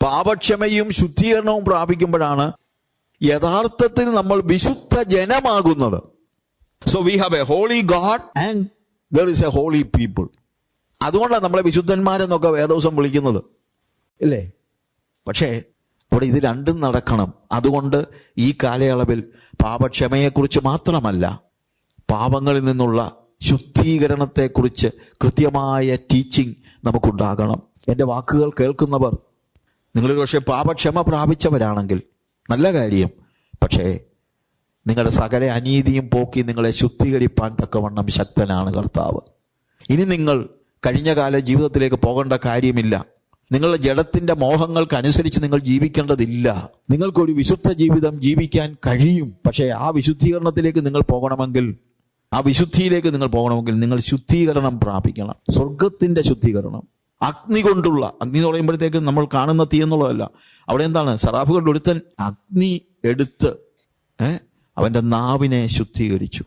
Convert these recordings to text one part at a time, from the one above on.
പാപക്ഷമയും ശുദ്ധീകരണവും പ്രാപിക്കുമ്പോഴാണ് യഥാർത്ഥത്തിൽ നമ്മൾ വിശുദ്ധ ജനമാകുന്നത്. So we have a holy God and there is a holy people. അതുകൊണ്ടാണ് നമ്മളെ വിശുദ്ധന്മാരെന്നൊക്കെ വേദവസം വിളിക്കുന്നത്, ഇല്ലേ? പക്ഷേ ഇവിടെ ഇത് രണ്ടും നടക്കണം. അതുകൊണ്ട് ഈ കാലയളവിൽ പാപക്ഷമയെക്കുറിച്ച് മാത്രമല്ല, പാപങ്ങളിൽ നിന്നുള്ള ശുദ്ധീകരണത്തെക്കുറിച്ച് കൃത്യമായ ടീച്ചിങ് നമുക്കുണ്ടാകണം. എൻ്റെ വാക്കുകൾ കേൾക്കുന്നവർ നിങ്ങളൊരു പക്ഷേ പാപക്ഷമ പ്രാപിച്ചവരാണെങ്കിൽ നല്ല കാര്യം. പക്ഷേ നിങ്ങളുടെ സകല അനീതിയും പോക്കി നിങ്ങളെ ശുദ്ധീകരിപ്പാൻ തക്കവണ്ണം ശക്തനാണ് കർത്താവ്. ഇനി നിങ്ങൾ കഴിഞ്ഞകാല ജീവിതത്തിലേക്ക് പോകേണ്ട കാര്യമില്ല. നിങ്ങളുടെ ജഡത്തിൻ്റെ മോഹങ്ങൾക്കനുസരിച്ച് നിങ്ങൾ ജീവിക്കേണ്ടതില്ല. നിങ്ങൾക്കൊരു വിശുദ്ധ ജീവിതം ജീവിക്കാൻ കഴിയും. പക്ഷേ ആ വിശുദ്ധീകരണത്തിലേക്ക് നിങ്ങൾ പോകണമെങ്കിൽ, ആ വിശുദ്ധിയിലേക്ക് നിങ്ങൾ പോകണമെങ്കിൽ നിങ്ങൾ ശുദ്ധീകരണം പ്രാപിക്കണം. സ്വർഗത്തിൻ്റെ ശുദ്ധീകരണം, അഗ്നി കൊണ്ടുള്ള. അഗ്നി എന്ന് പറയുമ്പോഴത്തേക്ക് നമ്മൾ കാണുന്ന തീ എന്നുള്ളതല്ല. അവിടെ എന്താണ്? സറാഫുകളുടെ ഒരുത്തൻ അഗ്നി എടുത്ത് അവൻ്റെ നാവിനെ ശുദ്ധീകരിച്ചു.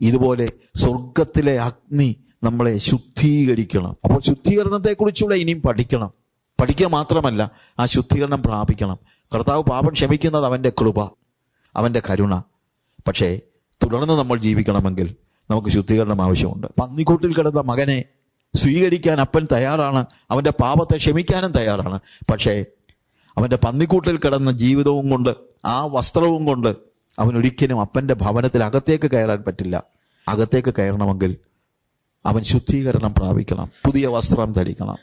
ഇതുപോലെ സ്വർഗത്തിലെ അഗ്നി നമ്മളെ ശുദ്ധീകരിക്കണം. അപ്പോൾ ശുദ്ധീകരണത്തെക്കുറിച്ചുള്ള ഇനിയും പഠിക്കണം. പഠിക്കുക മാത്രമല്ല, ആ ശുദ്ധീകരണം പ്രാപിക്കണം. കർത്താവ് പാപം ക്ഷമിക്കുന്നത് അവൻ്റെ കൃപ, അവൻ്റെ കരുണ. പക്ഷേ തുടർന്ന് നമ്മൾ ജീവിക്കണമെങ്കിൽ നമുക്ക് ശുദ്ധീകരണം ആവശ്യമുണ്ട്. പന്നിക്കൂട്ടിൽ കിടന്ന മകനെ സ്വീകരിക്കാൻ അപ്പൻ തയ്യാറാണ്, അവൻ്റെ പാപത്തെ ക്ഷമിക്കാനും തയ്യാറാണ്. പക്ഷേ അവൻ്റെ പന്നിക്കൂട്ടിൽ കിടന്ന ജീവിതവും കൊണ്ട്, ആ വസ്ത്രവും കൊണ്ട് അവനൊരിക്കലും അപ്പൻ്റെ ഭവനത്തിൽ അകത്തേക്ക് കയറാൻ പറ്റില്ല. അകത്തേക്ക് കയറണമെങ്കിൽ അവൻ ശുദ്ധീകരണം പ്രാപിക്കണം, പുതിയ വസ്ത്രം ധരിക്കണം.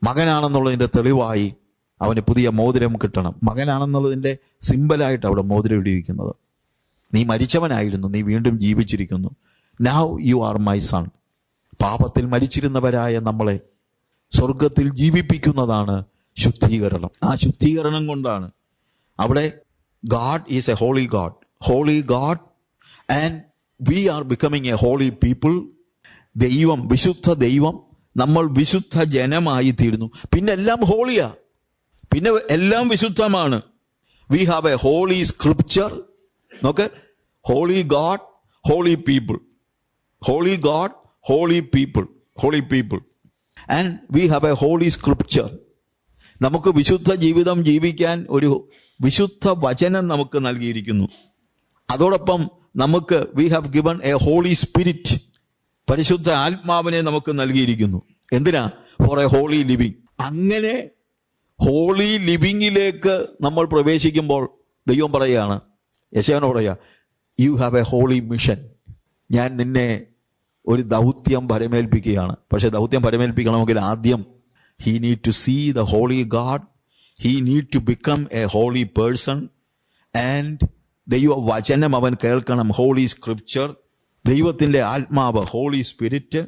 മകനാണെന്നുള്ളതിൻ്റെ തെളിവായി അവന് പുതിയ മോതിരം കിട്ടണം. മകനാണെന്നുള്ളതിൻ്റെ സിമ്പലായിട്ട് അവിടെ മോതിരം ഇടിവിക്കുന്നത്. നീ മരിച്ചവനായിരുന്നു, നീ വീണ്ടും ജീവിച്ചിരിക്കുന്നു. Now you are my son. പാപത്തിൽ മരിച്ചിരുന്നവരായ നമ്മളെ സ്വർഗത്തിൽ ജീവിപ്പിക്കുന്നതാണ് ശുദ്ധീകരണം. ആ ശുദ്ധീകരണം കൊണ്ടാണ് അവിടെ God is a holy God. Holy God, and we are becoming a holy people. ദൈവം, വിശുദ്ധ ദൈവം, നമ്മൾ വിശുദ്ധ ജനമായി തീരുന്നു. പിന്നെ എല്ലാം ഹോളിയാ, പിന്നെ എല്ലാം വിശുദ്ധമാണ്. We have a holy scripture. നോക്ക്, holy God, holy people. Holy God, holy people. Holy people. And we have a holy scripture. നമുക്ക് വിശുദ്ധ ജീവിതം ജീവിക്കാൻ ഒരു വിശുദ്ധ വചനം നമുക്ക് നൽകിയിരിക്കുന്നു. അതോടൊപ്പം നമുക്ക് we have given a holy spirit. പരിശുദ്ധ ആത്മാവിനെ നമുക്ക് നൽകിയിരിക്കുന്നു. എന്തിനാ? For a holy living. അങ്ങനെ ഹോളി ലിവിങ്ങിലേക്ക് നമ്മൾ പ്രവേശിക്കുമ്പോൾ ദൈവം പറയുകയാണ്, യെശയ്യാനോട് പറയുക, you have a holy mission. ഞാൻ നിന്നെ ഒരു ദൗത്യം പരമേൽപ്പിക്കുകയാണ്. പക്ഷെ ദൗത്യം പരമേൽപ്പിക്കണമെങ്കിൽ ആദ്യം he need to see the holy God. He need to become a holy person. And ദൈവ വചനം അവൻ കേൾക്കണം, ഹോളി സ്ക്രിപ്ചർ, ദൈവത്തിൻ്റെ ആത്മാവ്, holy spirit,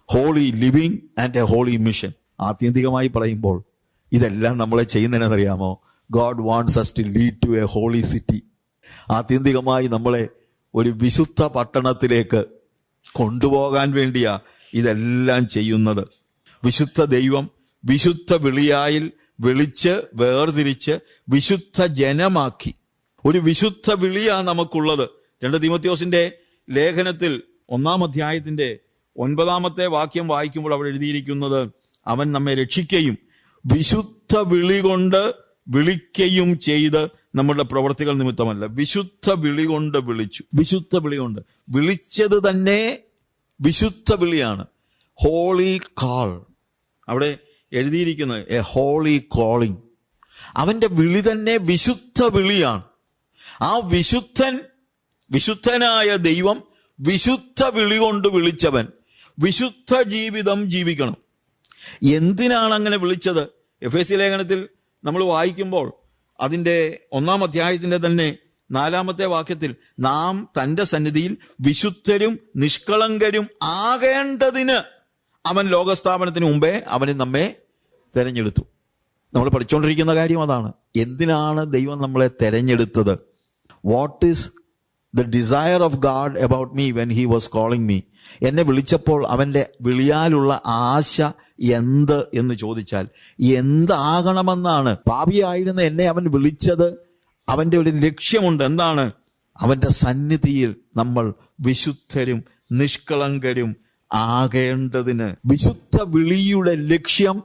holy living and a holy mission. ആത്യന്തികമായി പറയുമ്പോൾ ഇതെല്ലാം നമ്മളെ ചെയ്യുന്നതിനെന്നറിയാമോ? God wants us to lead to a holy city. ആത്യന്തികമായി നമ്മളെ ഒരു വിശുദ്ധ പട്ടണത്തിലേക്ക് കൊണ്ടുപോകാൻ വേണ്ടിയാ ഇതെല്ലാം ചെയ്യുന്നത്. വിശുദ്ധ ദൈവം വിശുദ്ധ വിളിയായിൽ വിളിച്ച് വേർതിരിച്ച് വിശുദ്ധ ജനമാക്കി. ഒരു വിശുദ്ധ വിളിയാ നമുക്കുള്ളത്. 2 തീമോഥെയോസിന്റെ ലേഖനത്തിൽ 1-ാം അധ്യായത്തിന്റെ 9-ാമത്തെ വാക്യം വായിക്കുമ്പോൾ അവിടെ എഴുതിയിരിക്കുന്നത്, അവൻ നമ്മെ രക്ഷിക്കുകയും വിശുദ്ധ വിളി കൊണ്ട് വിളിക്കുകയും ചെയ്ത് നമ്മുടെ പ്രവൃത്തികൾ നിമിത്തമല്ല. വിശുദ്ധ വിളി കൊണ്ട് വിളിച്ചു. വിശുദ്ധ വിളി കൊണ്ട് വിളിച്ചത് തന്നെ വിശുദ്ധ വിളിയാണ്. Holy call. അവിടെ എഴുതിയിരിക്കുന്നത് എ ഹോളി കോളിംഗ്. അവന്റെ വിളി തന്നെ വിശുദ്ധ വിളിയാണ്. ആ വിശുദ്ധനായ ദൈവം വിശുദ്ധ വിളി കൊണ്ട് വിളിച്ചവൻ വിശുദ്ധ ജീവിതം ജീവിക്കണം. എന്തിനാണ് അങ്ങനെ വിളിച്ചത്? എഫേസ്യ ലേഖനത്തിൽ നമ്മൾ വായിക്കുമ്പോൾ അതിൻ്റെ 1-ാം അധ്യായത്തിൻ്റെ തന്നെ 4-ാമത്തെ വാക്യത്തിൽ, നാം തൻ്റെ സന്നിധിയിൽ വിശുദ്ധരും നിഷ്കളങ്കരും ആകേണ്ടതിന് അവൻ ലോകസ്ഥാപനത്തിന് മുമ്പേ അവന് നമ്മെ തെരഞ്ഞെടുത്തു. നമ്മൾ പഠിച്ചുകൊണ്ടിരിക്കുന്ന കാര്യം അതാണ്. എന്തിനാണ് ദൈവം നമ്മളെ തെരഞ്ഞെടുത്തത്? What is the desire of God about me when he was calling me? എന്നെ വിളിച്ചപ്പോൾ അവൻ്റെ വിളിയാലുള്ള ആശ എന്ത് എന്ന് ചോദിച്ചാൽ എന്താകണമെന്നാണ്. പാപിയായിരുന്ന എന്നെ അവൻ വിളിച്ചത്. അവൻ്റെ ഒരു ലക്ഷ്യമുണ്ട്. എന്താണ്? അവൻ്റെ സന്നിധിയിൽ നമ്മൾ വിശുദ്ധരും നിഷ്കളങ്കരും ആകേണ്ടതിന്. വിശുദ്ധ വിളിയുടെ ലക്ഷ്യം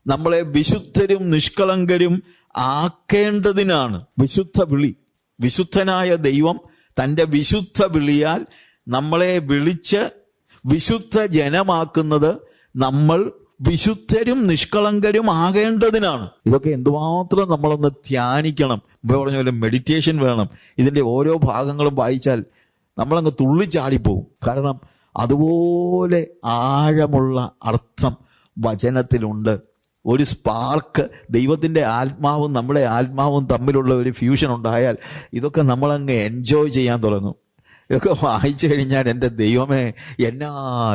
നമ്മളെ വിശുദ്ധരും നിഷ്കളങ്കരും ആക്കേണ്ടതിനാണ് വിശുദ്ധ വിളി. വിശുദ്ധനായ ദൈവം തൻ്റെ വിശുദ്ധ വിളിയാൽ നമ്മളെ വിളിച്ച് വിശുദ്ധ ജനമാക്കുന്നത് നമ്മൾ വിശുദ്ധരും നിഷ്കളങ്കരും ആകേണ്ടതിനാണ്. ഇതൊക്കെ എന്തുമാത്രം നമ്മളൊന്ന് ധ്യാനിക്കണം. ഇപ്പോൾ പറഞ്ഞ പോലെ മെഡിറ്റേഷൻ വേണം. ഇതിൻ്റെ ഓരോ ഭാഗങ്ങളും വായിച്ചാൽ നമ്മളങ്ങ് തുള്ളിച്ചാടിപ്പോവും. കാരണം അതുപോലെ ആഴമുള്ള അർത്ഥം വചനത്തിലുണ്ട്. ഒരു സ്പാർക്ക്, ദൈവത്തിൻ്റെ ആത്മാവും നമ്മുടെ ആത്മാവും തമ്മിലുള്ള ഒരു ഫ്യൂഷൻ ഉണ്ടായാൽ ഇതൊക്കെ നമ്മളങ്ങ് എൻജോയ് ചെയ്യാൻ തുടങ്ങും. ഇതൊക്കെ വായിച്ചു കഴിഞ്ഞാൽ എൻ്റെ ദൈവമേ എന്നാ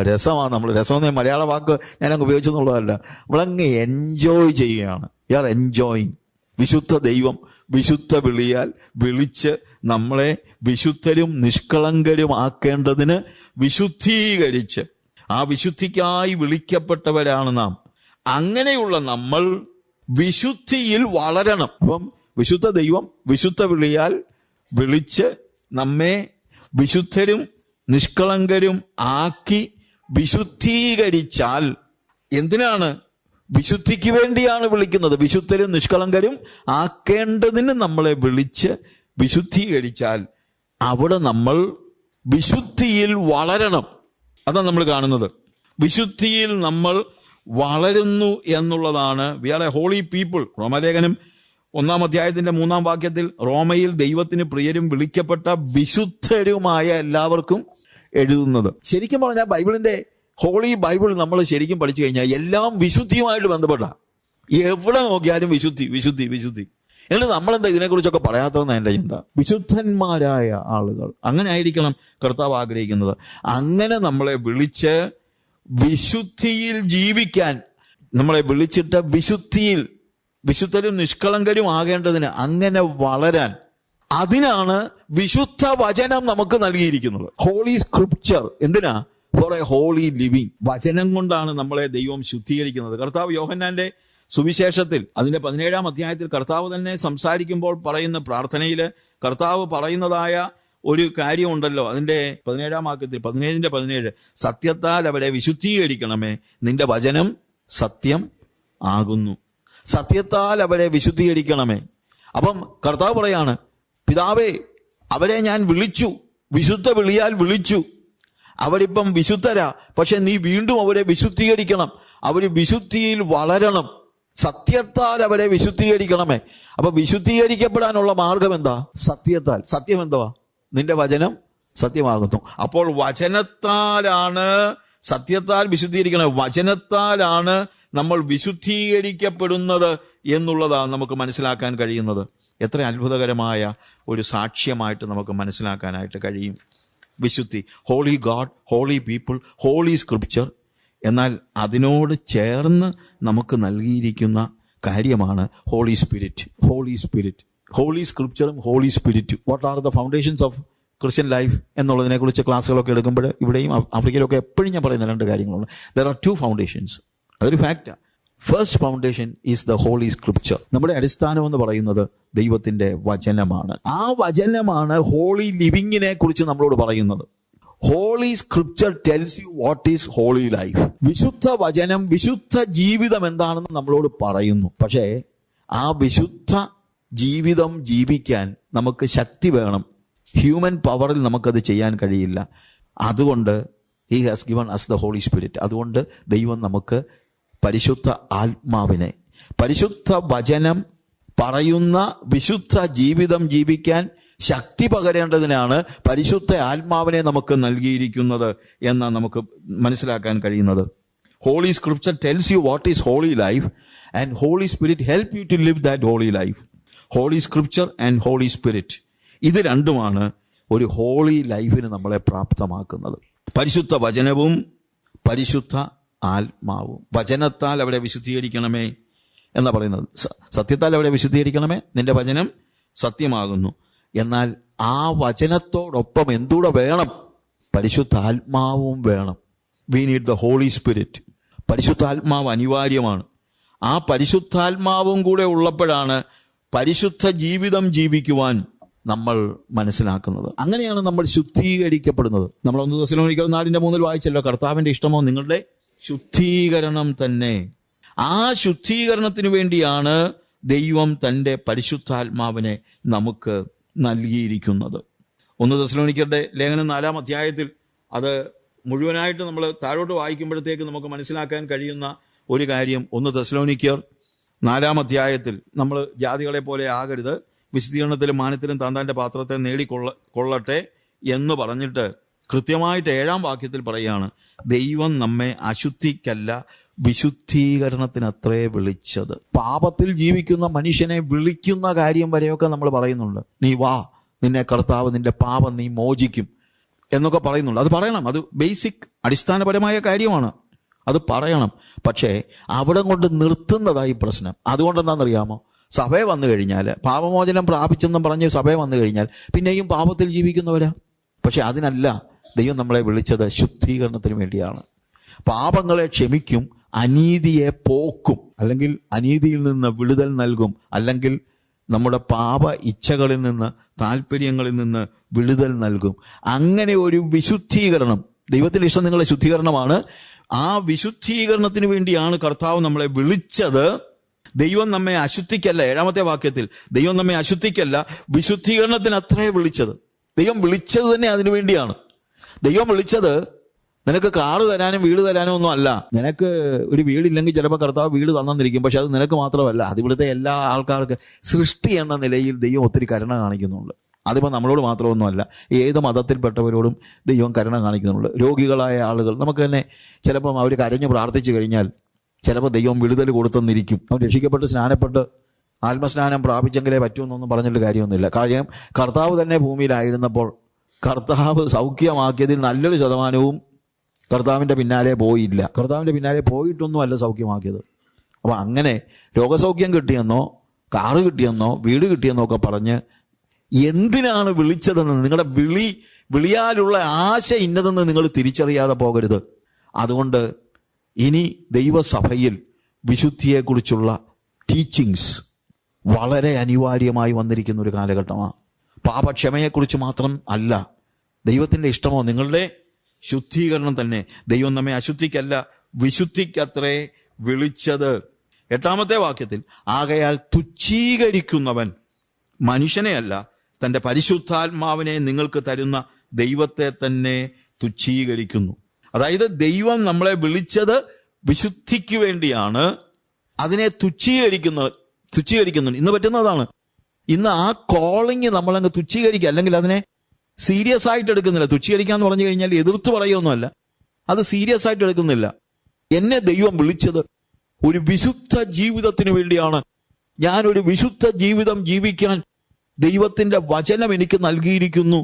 രസമാണ്. നമ്മൾ രസമെന്ന് മലയാള വാക്ക് ഞാനങ്ങ് ഉപയോഗിച്ചെന്നുള്ളതല്ല, നമ്മളങ്ങ് എൻജോയ് ചെയ്യുകയാണ്. You are enjoying. വിശുദ്ധ ദൈവം വിശുദ്ധ വിളിയാൽ വിളിച്ച് നമ്മളെ വിശുദ്ധരും നിഷ്കളങ്കരും ആക്കേണ്ടതിന് വിശുദ്ധീകരിച്ച്, ആ വിശുദ്ധിക്കായി വിളിക്കപ്പെട്ടവരാണ് നാം. അങ്ങനെയുള്ള നമ്മൾ വിശുദ്ധിയിൽ വളരണം. അപ്പം വിശുദ്ധ ദൈവം വിശുദ്ധ വിളിയാൽ വിളിച്ച് നമ്മെ വിശുദ്ധരും നിഷ്കളങ്കരും ആക്കി വിശുദ്ധീകരിച്ചാൽ, എന്തിനാണ്? വിശുദ്ധിക്ക് വേണ്ടിയാണ് വിളിക്കുന്നത്. വിശുദ്ധരും നിഷ്കളങ്കരും ആക്കേണ്ടതിന് നമ്മളെ വിളിച്ച് വിശുദ്ധീകരിച്ചാൽ അവിടെ നമ്മൾ വിശുദ്ധിയിൽ വളരണം. അതാണ് നമ്മൾ കാണുന്നത്. വിശുദ്ധിയിൽ നമ്മൾ വളരുന്നു എന്നുള്ളതാണ്. We are a holy people. റോമലേഖനം 1-ാം അധ്യായത്തിന്റെ 3-ാം വാക്യത്തിൽ റോമയിൽ ദൈവത്തിന് പ്രിയരും വിളിക്കപ്പെട്ട വിശുദ്ധരുമായ എല്ലാവർക്കും എഴുതുന്നത്. ശരിക്കും പറഞ്ഞാൽ ബൈബിളിന്റെ ഹോളി ബൈബിൾ നമ്മൾ ശരിക്കും പഠിച്ചു കഴിഞ്ഞാൽ എല്ലാം വിശുദ്ധിയുമായിട്ട് ബന്ധപ്പെട്ട. എവിടെ നോക്കിയാലും വിശുദ്ധി വിശുദ്ധി വിശുദ്ധി. എന്നിട്ട് നമ്മളെന്താ ഇതിനെക്കുറിച്ചൊക്കെ പറയാത്തതെന്ന് എൻ്റെ ചിന്ത. വിശുദ്ധന്മാരായ ആളുകൾ അങ്ങനെ ആയിരിക്കണം കർത്താവ് ആഗ്രഹിക്കുന്നത്. അങ്ങനെ നമ്മളെ വിളിച്ച് വിശുദ്ധിയിൽ ജീവിക്കാൻ, നമ്മളെ വിളിച്ചിട്ട് വിശുദ്ധിയിൽ വിശുദ്ധരും നിഷ്കളങ്കരും ആകേണ്ടതിന്, അങ്ങനെ വളരാൻ, അതിനാണ് വിശുദ്ധ വചനം നമുക്ക് നൽകിയിരിക്കുന്നത്. Holy scripture. എന്തിനാ? For a holy living. വചനം കൊണ്ടാണ് നമ്മളെ ദൈവം ശുദ്ധീകരിക്കുന്നത്. കർത്താവ് യോഹന്നാന്റെ സുവിശേഷത്തിൽ അതിന്റെ 17-ാം അധ്യായത്തിൽ കർത്താവ് തന്നെ സംസാരിക്കുമ്പോൾ പറയുന്ന പ്രാർത്ഥനയിൽ കർത്താവ് പറയുന്നതായ ഒരു കാര്യമുണ്ടല്ലോ. അതിന്റെ 17-ാം വാക്യത്തിൽ 17 സത്യത്താൽ അവരെ വിശുദ്ധീകരിക്കണമേ, നിന്റെ വചനം സത്യം ആകുന്നു. സത്യത്താൽ അവരെ വിശുദ്ധീകരിക്കണമേ. അപ്പം കർത്താവ് പറയാണ്, പിതാവേ അവരെ ഞാൻ വിളിച്ചു, വിശുദ്ധ വിളിയാൽ വിളിച്ചു, അവരിപ്പം വിശുദ്ധരാ, പക്ഷെ നീ വീണ്ടും അവരെ വിശുദ്ധീകരിക്കണം, അവർ വിശുദ്ധിയിൽ വളരണം, സത്യത്താൽ അവരെ വിശുദ്ധീകരിക്കണമേ. അപ്പൊ വിശുദ്ധീകരിക്കപ്പെടാനുള്ള മാർഗം എന്താ? സത്യത്താൽ. സത്യം എന്തുവാ? നിന്റെ വചനം സത്യമാകുന്നു. അപ്പോൾ വചനത്താലാണ്, സത്യത്താൽ വിശുദ്ധീകരിക്കണം, വചനത്താലാണ് നമ്മൾ വിശുദ്ധീകരിക്കപ്പെടുന്നത് എന്നുള്ളതാണ് നമുക്ക് മനസ്സിലാക്കാൻ കഴിയുന്നത്. എത്ര അത്ഭുതകരമായ ഒരു സാക്ഷ്യമായിട്ട് നമുക്ക് മനസ്സിലാക്കാനായിട്ട് കഴിയും. വിശുദ്ധി, holy God, holy people, holy scripture. എന്നാൽ അതിനോട് ചേർന്ന് നമുക്ക് നൽകിയിരിക്കുന്ന കാര്യമാണ് holy spirit. Holy spirit, holy സ്ക്രിപ്ചറും ഹോളി സ്പിരിറ്റും. What are the foundations of Christian life എന്നുള്ളതിനെക്കുറിച്ച് ക്ലാസ്സുകളൊക്കെ എടുക്കുമ്പോൾ ഇവിടെയും ആഫ്രിക്കയിലൊക്കെ എപ്പോഴും ഞാൻ പറയുന്ന 2 കാര്യങ്ങളുണ്ട്. There are 2 foundations. അതൊരു ഫാക്റ്റാണ്. First foundation is the holy scripture. നമ്മുടെ അടിസ്ഥാനം എന്ന് പറയുന്നത് ദൈവത്തിന്റെ വചനമാണ്. ആ വചനമാണ് ഹോളി ലിവിങ്ങിനെ കുറിച്ച് നമ്മളോട് പറയുന്നത്. Holy scripture tells you what is holy life. വിശുദ്ധ വചനം വിശുദ്ധ ജീവിതം എന്താണെന്ന് നമ്മളോട് പറയുന്നു. പക്ഷേ ആ വിശുദ്ധ ജീവിതം ജീവിക്കാൻ നമുക്ക് ശക്തി വേണം. ഹ്യൂമൻ പവറിൽ നമുക്കത് ചെയ്യാൻ കഴിയില്ല. അതുകൊണ്ട് he has given us the holy spirit. അതുകൊണ്ട് ദൈവം നമുക്ക് പരിശുദ്ധ ആത്മാവിനെ, പരിശുദ്ധ വചനം പറയുന്ന വിശുദ്ധ ജീവിതം ജീവിക്കാൻ ശക്തി പകരേണ്ടതിനാണ് പരിശുദ്ധ ആത്മാവിനെ നമുക്ക് നൽകിയിരിക്കുന്നത് എന്നാണ് നമുക്ക് മനസ്സിലാക്കാൻ കഴിയുന്നത്. Holy scripture tells you what is holy life and holy spirit help you to live that holy life. Holy scripture and holy spirit, ഇത് രണ്ടുമാണ് ഒരു ഹോളി ലൈഫിന് നമ്മളെ പ്രാപ്തമാക്കുന്നത്. പരിശുദ്ധ വചനവും പരിശുദ്ധ ആത്മാവും. വചനത്താൽ അവരെ വിശുദ്ധീകരിക്കണമേ എന്നാ പറയുന്നത്. സത്യത്താൽ അവരെ വിശുദ്ധീകരിക്കണമേ, നിന്റെ വചനം സത്യമാകുന്നു. എന്നാൽ ആ വചനത്തോടൊപ്പം എന്തുകൂടെ വേണം? പരിശുദ്ധാത്മാവും വേണം. We need the holy spirit. പരിശുദ്ധാത്മാവ് അനിവാര്യമാണ്. ആ പരിശുദ്ധാത്മാവും കൂടെ ഉള്ളപ്പോഴാണ് പരിശുദ്ധ ജീവിതം ജീവിക്കുവാൻ നമ്മൾ മനസ്സിലാക്കുന്നത്. അങ്ങനെയാണ് നമ്മൾ ശുദ്ധീകരിക്കപ്പെടുന്നത്. നമ്മൾ 1 തെസ്സലോനിക്കർ 4:3 വായിച്ചല്ലോ, കർത്താവിന്റെ ഇഷ്ടമോ നിങ്ങളുടെ ശുദ്ധീകരണം തന്നെ. ആ ശുദ്ധീകരണത്തിന് വേണ്ടിയാണ് ദൈവം തൻ്റെ പരിശുദ്ധാത്മാവിനെ നമുക്ക് നൽകിയിരിക്കുന്നത്. 1 തെസ്സലോനിക്കരുടെ ലേഖനം 4-ാം അധ്യായത്തിൽ അത് മുഴുവനായിട്ട് നമ്മൾ താഴോട്ട് വായിക്കുമ്പോഴത്തേക്ക് നമുക്ക് മനസ്സിലാക്കാൻ കഴിയുന്ന ഒരു കാര്യം, 1 തെസ്സലോനിക്കർ 4-ാം അധ്യായത്തിൽ നമ്മൾ ജാതികളെ പോലെ ആകരുത്, വിശുദ്ധീകരണത്തിലും മാനത്തിലും താന്താൻ്റെ പാത്രത്തെ നേടിക്കൊള്ളട്ടെ എന്ന് പറഞ്ഞിട്ട് കൃത്യമായിട്ട് 7-ാം വാക്യത്തിൽ പറയുകയാണ്, ദൈവം നമ്മെ അശുദ്ധിക്കല്ല വിശുദ്ധീകരണത്തിനത്രേ വിളിച്ചത്. പാപത്തിൽ ജീവിക്കുന്ന മനുഷ്യനെ വിളിക്കുന്ന കാര്യം വരെയൊക്കെ നമ്മൾ പറയുന്നുണ്ട്. നീ വാ, നിന്നെ കർത്താവ് നിന്റെ പാപം നീ മോചിക്കും എന്നൊക്കെ പറയുന്നുണ്ട്. അത് പറയണം, അത് ബേസിക് അടിസ്ഥാനപരമായ കാര്യമാണ്, അത് പറയണം. പക്ഷേ അവിടെ കൊണ്ട് നിർത്തുന്നതായി പ്രശ്നം. അതുകൊണ്ടെന്താണെന്നറിയാമോ? സഭയെ വന്നു കഴിഞ്ഞാൽ പാപമോചനം പ്രാപിച്ചെന്നും പറഞ്ഞ് സഭയെ വന്നു കഴിഞ്ഞാൽ പിന്നെയും പാപത്തിൽ ജീവിക്കുന്നവരാ. പക്ഷെ അതിനല്ല ദൈവം നമ്മളെ വിളിച്ചത്, ശുദ്ധീകരണത്തിന് വേണ്ടിയാണ്. പാപങ്ങളെ ക്ഷമിക്കും, അനീതിയെ പോക്കും, അല്ലെങ്കിൽ അനീതിയിൽ നിന്ന് വിടുതൽ നൽകും, അല്ലെങ്കിൽ നമ്മുടെ പാപ ഇച്ഛകളിൽ നിന്ന് താല്പര്യങ്ങളിൽ നിന്ന് വിടുതൽ നൽകും. അങ്ങനെ ഒരു വിശുദ്ധീകരണം, ദൈവത്തിൻ്റെ ഇഷ്ടം നിങ്ങളുടെ ശുദ്ധീകരണമാണ്. ആ വിശുദ്ധീകരണത്തിന് വേണ്ടിയാണ് കർത്താവ് നമ്മളെ വിളിച്ചത്. ദൈവം നമ്മെ അശുദ്ധിക്കല്ല, 7-ാമത്തെ വാക്യത്തിൽ ദൈവം നമ്മെ അശുദ്ധിക്കല്ല വിശുദ്ധീകരണത്തിന് അത്രേ വിളിച്ചത്. ദൈവം വിളിച്ചത് തന്നെ അതിനു വേണ്ടിയാണ്. ദൈവം വിളിച്ചത് നിനക്ക് കാറ് തരാനും വീട് തരാനും ഒന്നും അല്ല. നിനക്ക് ഒരു വീടില്ലെങ്കിൽ ചിലപ്പോൾ കർത്താവ് വീട് തന്നിരിക്കും, പക്ഷെ അത് നിനക്ക് മാത്രമല്ല, അത് ഇവിടുത്തെ എല്ലാ ആൾക്കാർക്ക് സൃഷ്ടി എന്ന നിലയിൽ ദൈവം ഒത്തിരി കരുണ കാണിക്കുന്നുണ്ട്. അതിപ്പോൾ നമ്മളോട് മാത്രമൊന്നുമല്ല, ഏത് മതത്തിൽപ്പെട്ടവരോടും ദൈവം കരുണ കാണിക്കുന്നുണ്ട്. രോഗികളായ ആളുകൾ നമുക്ക് തന്നെ ചിലപ്പം അവർ കരഞ്ഞു പ്രാർത്ഥിച്ചു കഴിഞ്ഞാൽ ചിലപ്പോൾ ദൈവം വിടുതൽ കൊടുത്തെന്നിരിക്കും. അവൻ രക്ഷിക്കപ്പെട്ട് സ്നാനപ്പെട്ട് ആത്മസ്നാനം പ്രാപിച്ചെങ്കിലേ പറ്റുമെന്നൊന്നും പറഞ്ഞിട്ട് കാര്യമൊന്നുമില്ല. കാര്യം കർത്താവ് തന്നെ ഭൂമിയിലായിരുന്നപ്പോൾ കർത്താവ് സൗഖ്യമാക്കിയതിൽ നല്ലൊരു ശതമാനവും കർത്താവിൻ്റെ പിന്നാലെ പോയില്ല. കർത്താവിൻ്റെ പിന്നാലെ പോയിട്ടൊന്നും അല്ല സൗഖ്യമാക്കിയത്. അപ്പോൾ അങ്ങനെ രോഗസൗഖ്യം കിട്ടിയെന്നോ കാറ് കിട്ടിയെന്നോ വീട് കിട്ടിയെന്നോ ഒക്കെ പറഞ്ഞ് എന്തിനാണ് വിളിച്ചതെന്ന്, നിങ്ങളുടെ വിളിയാലുള്ള ആശ ഇന്നതെന്ന് നിങ്ങൾ തിരിച്ചറിയാതെ പോകരുത്. അതുകൊണ്ട് ഇനി ദൈവസഭയിൽ വിശുദ്ധിയെക്കുറിച്ചുള്ള ടീച്ചിങ്സ് വളരെ അനിവാര്യമായി വന്നിരിക്കുന്ന ഒരു കാലഘട്ടമാണ്. പാപക്ഷമയെക്കുറിച്ച് മാത്രം അല്ല, ദൈവത്തിൻ്റെ ഇഷ്ടമോ നിങ്ങളുടെ ശുദ്ധീകരണം തന്നെ. ദൈവം നമ്മെ അശുദ്ധിക്കല്ല വിശുദ്ധിക്കത്രേ വിളിച്ചത്. 8-ാമത്തെ വാക്യത്തിൽ ആകയാൽ തുച്ഛീകരിക്കുന്നവൻ മനുഷ്യനെയല്ല തൻ്റെ പരിശുദ്ധാത്മാവിനെ നിങ്ങൾക്ക് തരുന്ന ദൈവത്തെ തന്നെ തുച്ഛീകരിക്കുന്നു. അതായത് ദൈവം നമ്മളെ വിളിച്ചത് വിശുദ്ധിക്ക് വേണ്ടിയാണ്. അതിനെ തുച്ഛീകരിക്കുന്നു. ഇന്ന് പറ്റുന്നതാണ്. ഇന്ന് ആ കോളിങ് നമ്മളങ്ങ് തുച്ഛീകരിക്കുക, അല്ലെങ്കിൽ അതിനെ സീരിയസ് ആയിട്ട് എടുക്കുന്നില്ല. തുച്ഛീകരിക്കാന്ന് പറഞ്ഞു കഴിഞ്ഞാൽ എതിർത്ത് പറയുകയൊന്നുമല്ല, അത് സീരിയസ് ആയിട്ട് എടുക്കുന്നില്ല. എന്നെ ദൈവം വിളിച്ചത് ഒരു വിശുദ്ധ ജീവിതത്തിന് വേണ്ടിയാണ്. ഞാനൊരു വിശുദ്ധ ജീവിതം ജീവിക്കാൻ ദൈവത്തിൻ്റെ വചനം എനിക്ക് നൽകിയിരിക്കുന്നു,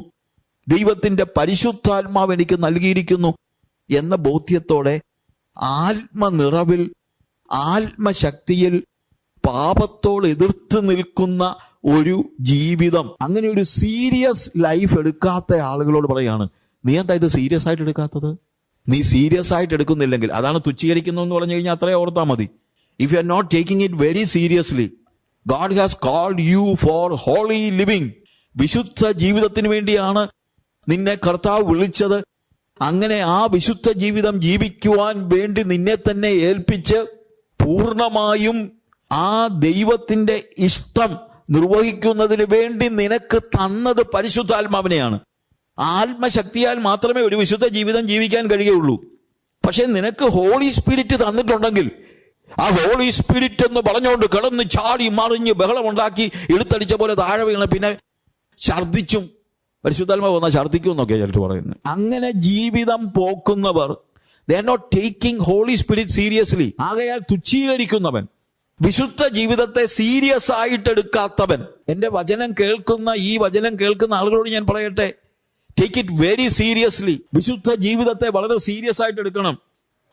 ദൈവത്തിൻ്റെ പരിശുദ്ധാത്മാവ് എനിക്ക് നൽകിയിരിക്കുന്നു എന്ന ബോധ്യത്തോടെ ആത്മനിറവിൽ ആത്മശക്തിയിൽ പാപത്തോട് എതിർത്ത് നിൽക്കുന്ന ഒരു ജീവിതം, അങ്ങനെ ഒരു സീരിയസ് ലൈഫ് എടുക്കാത്ത ആളുകളോട് പറയാണ്, നീ എന്താ ഇത് സീരിയസ് ആയിട്ട് എടുക്കാത്തത്? നീ സീരിയസ് ആയിട്ട് എടുക്കുന്നില്ലെങ്കിൽ, അതാണ് തുച്ഛീകരിക്കുന്നു എന്ന് പറഞ്ഞു കഴിഞ്ഞാൽ അത്രേ ഓർത്താൽ മതി. If you are not taking it very seriously, God has called you for holy living. വിശുദ്ധ ജീവിതത്തിന് വേണ്ടിയാണ് നിന്നെ കർത്താവ് വിളിച്ചത്. അങ്ങനെ ആ വിശുദ്ധ ജീവിതം ജീവിക്കുവാൻ വേണ്ടി നിന്നെ തന്നെ ഏൽപ്പിച്ച് പൂർണ്ണമായും ആ ദൈവത്തിൻ്റെ ഇഷ്ടം നിർവഹിക്കുന്നതിന് വേണ്ടി നിനക്ക് തന്നത് പരിശുദ്ധാത്മാവിനെയാണ്. ആത്മശക്തിയാൽ മാത്രമേ ഒരു വിശുദ്ധ ജീവിതം ജീവിക്കാൻ കഴിയുള്ളൂ. പക്ഷെ നിനക്ക് ഹോളി സ്പിരിറ്റ് തന്നിട്ടുണ്ടെങ്കിൽ, ആ ഹോളി സ്പിരിറ്റ് എന്ന് പറഞ്ഞുകൊണ്ട് കിടന്ന് ചാടി മറിഞ്ഞ് ബഹളമുണ്ടാക്കി എടുത്തടിച്ച പോലെ താഴെ വീണ പിന്നെ ഛർദ്ദിച്ചും, പരിശുദ്ധാത്മാവ് വന്നാൽ ഛർദ്ദിക്കും എന്നൊക്കെ ചിലർ പറയുന്നത്. അങ്ങനെ ജീവിതം പോക്കുന്നവർ they are not taking Holy Spirit seriously. ആകയാൽ തുച്ഛീകരിക്കുന്നവൻ, വിശുദ്ധ ജീവിതത്തെ സീരിയസ് ആയിട്ട് എടുക്കാത്തവൻ. എൻ്റെ വചനം കേൾക്കുന്ന ഈ വചനം കേൾക്കുന്ന ആളുകളോട് ഞാൻ പറയട്ടെ, ടേക്ക് ഇറ്റ് വെരി സീരിയസ്ലി. വിശുദ്ധ ജീവിതത്തെ വളരെ സീരിയസ് ആയിട്ട് എടുക്കണം.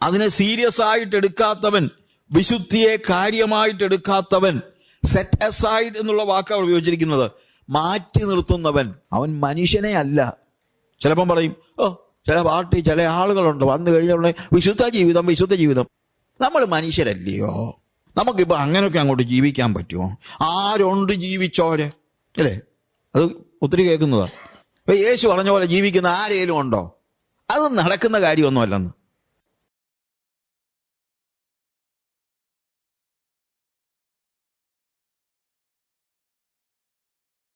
അതിനെ സീരിയസ് ആയിട്ട് എടുക്കാത്തവൻ, വിശുദ്ധിയെ കാര്യമായിട്ട് എടുക്കാത്തവൻ, സെറ്റ് അസൈഡ് എന്നുള്ള വാക്കാണ് ഉപയോഗിച്ചിരിക്കുന്നത്, മാറ്റി നിർത്തുന്നവൻ. അവൻ മനുഷ്യനെ അല്ല. ചിലപ്പം പറയും, ചില പാർട്ടി ചില ആളുകളുണ്ട് വന്നു കഴിഞ്ഞ വിശുദ്ധ ജീവിതം. നമ്മൾ മനുഷ്യരല്ലയോ, നമുക്കിപ്പോൾ അങ്ങനെയൊക്കെ അങ്ങോട്ട് ജീവിക്കാൻ പറ്റുമോ? ആരുണ്ട് ജീവിച്ചോര് അല്ലേ? അത് ഒത്തിരി കേൾക്കുന്നതാണ്. ഇപ്പം യേശു പറഞ്ഞ പോലെ ജീവിക്കുന്ന ആരേലും ഉണ്ടോ? അത് നടക്കുന്ന കാര്യമൊന്നുമല്ലെന്ന്.